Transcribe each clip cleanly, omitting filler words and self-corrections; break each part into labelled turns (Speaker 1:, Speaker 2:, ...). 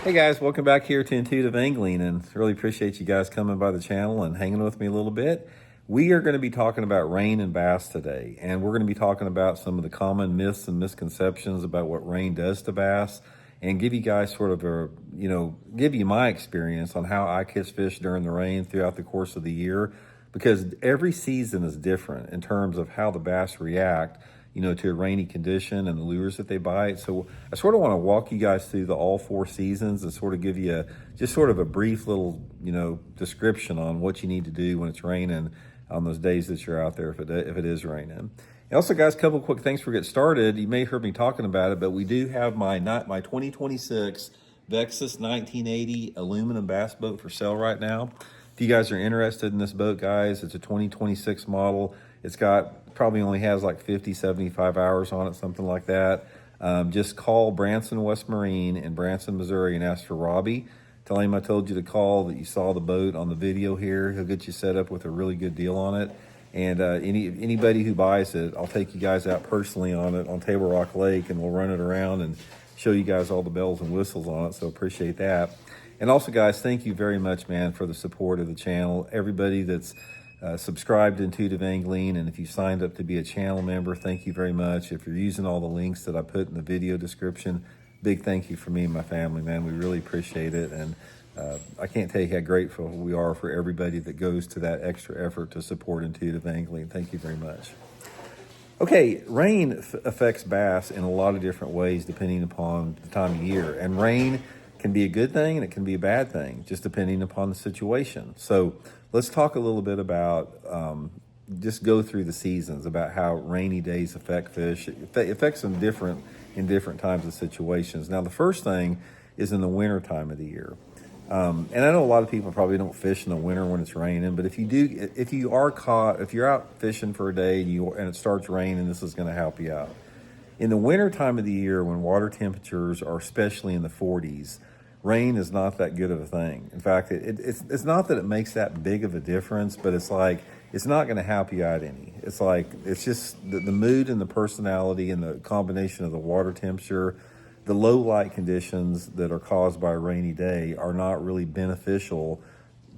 Speaker 1: Hey guys, welcome back here to Intuitive Angling, and really appreciate you guys coming by the channel and hanging with me a little bit. We are going to be talking about rain and bass today, and we're going to be talking about some of the common myths and misconceptions about what rain does to bass, and give you guys sort of a, give you my experience on how I catch fish during the rain throughout the course of the year, because every season is different in terms of how the bass react to a rainy condition and the lures that they bite. So I sort of want to walk you guys through all 4 seasons and sort of give you just sort of a brief little, description on what you need to do when it's raining on those days that you're out there if it is raining. And also, guys, a couple quick things before we get started. You may have heard me talking about it, but we do have my 2026 Vexus 1980 aluminum bass boat for sale right now. If you guys are interested in this boat, guys, it's a 2026 model. It's probably only has like 50, 75 hours on it, something like that. Just call Branson West Marine in Branson, Missouri, and ask for Robbie. Tell him I told you to call, that you saw the boat on the video here. He'll get you set up with a really good deal on it. And anybody who buys it, I'll take you guys out personally on it on Table Rock Lake, and we'll run it around and show you guys all the bells and whistles on it. So appreciate that. And also, guys, thank you very much, man, for the support of the channel. Everybody that's subscribed to Intuitive Angling, and if you signed up to be a channel member, thank you very much. If you're using all the links that I put in the video description, big thank you from me and my family, man. We really appreciate it, and I can't tell you how grateful we are for everybody that goes to that extra effort to support Intuitive Angling. Thank you very much. Okay, rain affects bass in a lot of different ways depending upon the time of year, and rain can be a good thing and it can be a bad thing, just depending upon the situation. So let's talk a little bit about, just go through the seasons, about how rainy days affect fish. It affects them in different times of situations. Now, the first thing is in the winter time of the year. And I know a lot of people probably don't fish in the winter when it's raining, but if you're out fishing for a day and it starts raining, this is going to help you out. In the winter time of the year, when water temperatures are especially in the 40s, rain is not that good of a thing. In fact, it's not that it makes that big of a difference, but it's like, it's not going to help you out any. It's like, it's just the mood and the personality and the combination of the water temperature, the low light conditions that are caused by a rainy day are not really beneficial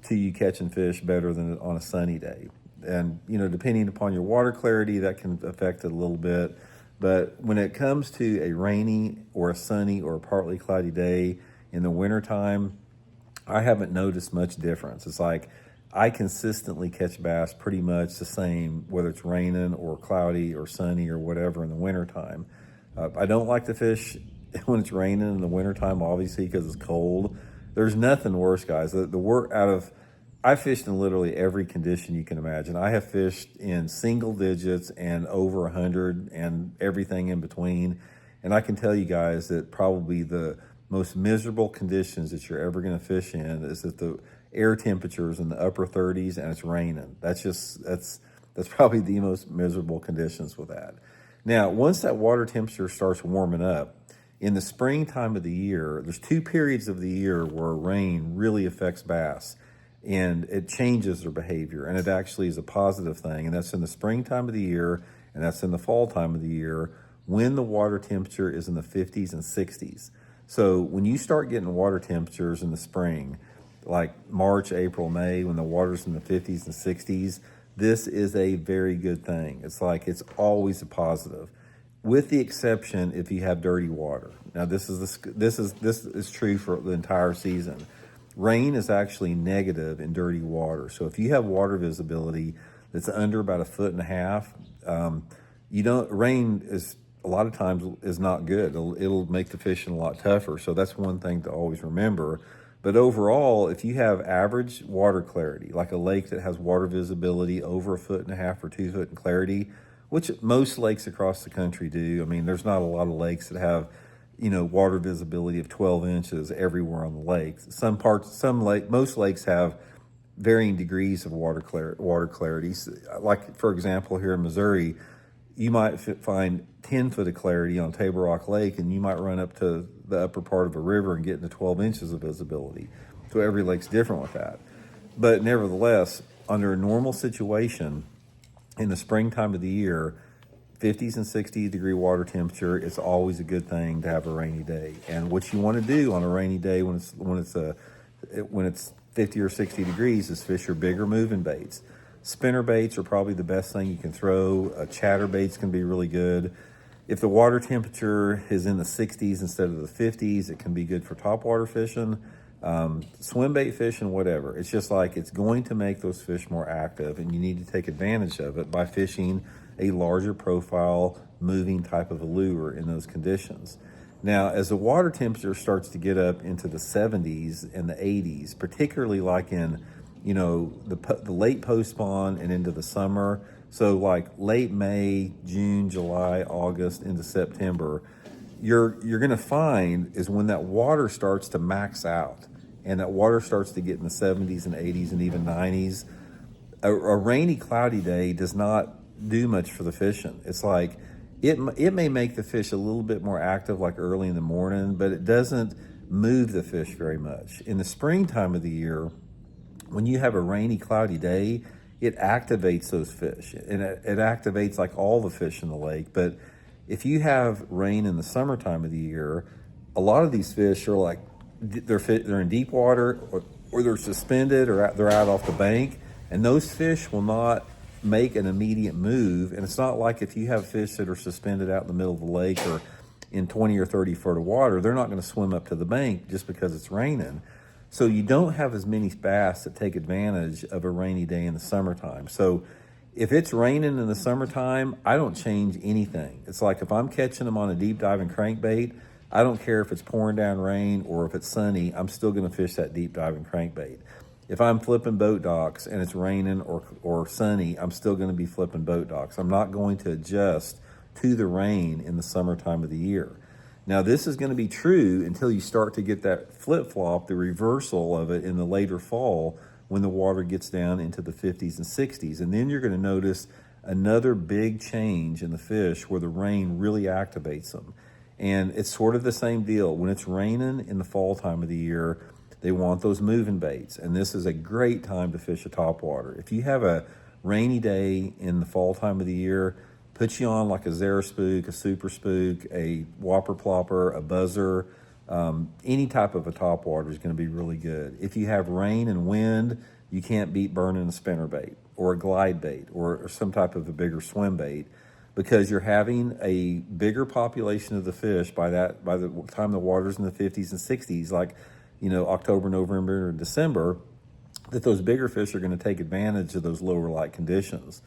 Speaker 1: to you catching fish better than on a sunny day. And, depending upon your water clarity, that can affect it a little bit. But when it comes to a rainy or a sunny or a partly cloudy day in the wintertime, I haven't noticed much difference. It's like I consistently catch bass pretty much the same, whether it's raining or cloudy or sunny or whatever in the wintertime. I don't like to fish when it's raining in the wintertime, obviously, because it's cold. There's nothing worse, guys. I fished in literally every condition you can imagine. I have fished in single digits and over 100 and everything in between. And I can tell you guys that probably the most miserable conditions that you're ever going to fish in is that the air temperature is in the upper 30s and it's raining. That's probably the most miserable conditions with that. Now, once that water temperature starts warming up, in the springtime of the year, there's 2 periods of the year where rain really affects bass. And it changes their behavior, and it actually is a positive thing, and that's in the springtime of the year, and that's in the fall time of the year, when the water temperature is in the 50s and 60s. So when you start getting water temperatures in the spring, like March, April, May, when the water's in the 50s and 60s, this is a very good thing. It's always a positive, with the exception if you have dirty water. Now, this is true for the entire season. Rain is actually negative in dirty water. So if you have water visibility that's under about 1.5 feet, rain is a lot of times is not good. It'll make the fishing a lot tougher. So that's one thing to always remember. But overall, if you have average water clarity, like a lake that has water visibility over 1.5 feet or 2 feet in clarity, which most lakes across the country do. I mean, there's not a lot of lakes that have water visibility of 12 inches everywhere on the lake. Most lakes have varying degrees of water clarity. Like, for example, here in Missouri, you might find 10 foot of clarity on Table Rock Lake, and you might run up to the upper part of a river and get into 12 inches of visibility. So every lake's different with that. But nevertheless, under a normal situation in the springtime of the year, 50s and 60s degree water temperature, it's always a good thing to have a rainy day. And what you want to do on a rainy day when it's 50 or 60 degrees is fish your bigger moving baits. Spinner baits are probably the best thing you can throw. Chatter baits can be really good. If the water temperature is in the 60s instead of the 50s, it can be good for topwater fishing, swim bait fishing, whatever. It's just like it's going to make those fish more active, and you need to take advantage of it by fishing a larger profile, moving type of a lure in those conditions. Now, as the water temperature starts to get up into the 70s and the 80s, particularly like in, the late post-spawn and into the summer, so like late May, June, July, August, into September, you're going to find is when that water starts to max out and that water starts to get in the 70s and 80s and even 90s, a rainy, cloudy day does not do much for the fishing. It's like it may make the fish a little bit more active like early in the morning, but it doesn't move the fish very much. In the springtime of the year, when you have a rainy, cloudy day, it activates those fish, and it activates like all the fish in the lake. But if you have rain in the summertime of the year, a lot of these fish are like they're in deep water, or they're suspended, or they're out off the bank, and those fish will not make an immediate move. And it's not like if you have fish that are suspended out in the middle of the lake or in 20 or 30 foot of water, they're not going to swim up to the bank just because it's raining. So you don't have as many bass that take advantage of a rainy day in the summertime. So if it's raining in the summertime, I don't change anything. It's like if I'm catching them on a deep diving crankbait, I don't care if it's pouring down rain or if it's sunny, I'm still going to fish that deep diving crankbait. If I'm flipping boat docks and it's raining or sunny, I'm still going to be flipping boat docks. I'm not going to adjust to the rain in the summertime of the year. Now, this is going to be true until you start to get that flip-flop, the reversal of it in the later fall when the water gets down into the 50s and 60s. And then you're going to notice another big change in the fish where the rain really activates them. And it's sort of the same deal. When it's raining in the fall time of the year, they want those moving baits. And this is a great time to fish a topwater. If you have a rainy day in the fall time of the year, put you on like a Zara spook, a super spook, a whopper plopper, a buzzer. Any type of a topwater is going to be really good. If you have rain and wind, you can't beat burning a spinner bait or a glide bait or some type of a bigger swim bait, because you're having a bigger population of the fish by the time the water's in the 50s and 60s, like October, November, or December, that those bigger fish are going to take advantage of those lower light conditions.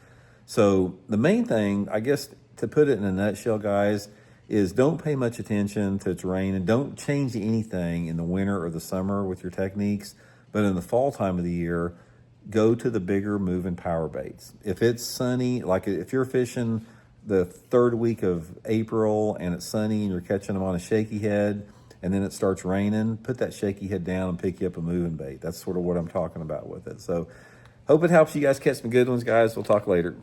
Speaker 1: So the main thing, I guess, to put it in a nutshell, guys, is don't pay much attention to it's raining. Don't change anything in the winter or the summer with your techniques. But in the fall time of the year, go to the bigger moving power baits. If it's sunny, like if you're fishing the third week of April and it's sunny and you're catching them on a shaky head and then it starts raining, put that shaky head down and pick you up a moving bait. That's sort of what I'm talking about with it. So hope it helps you guys catch some good ones, guys. We'll talk later.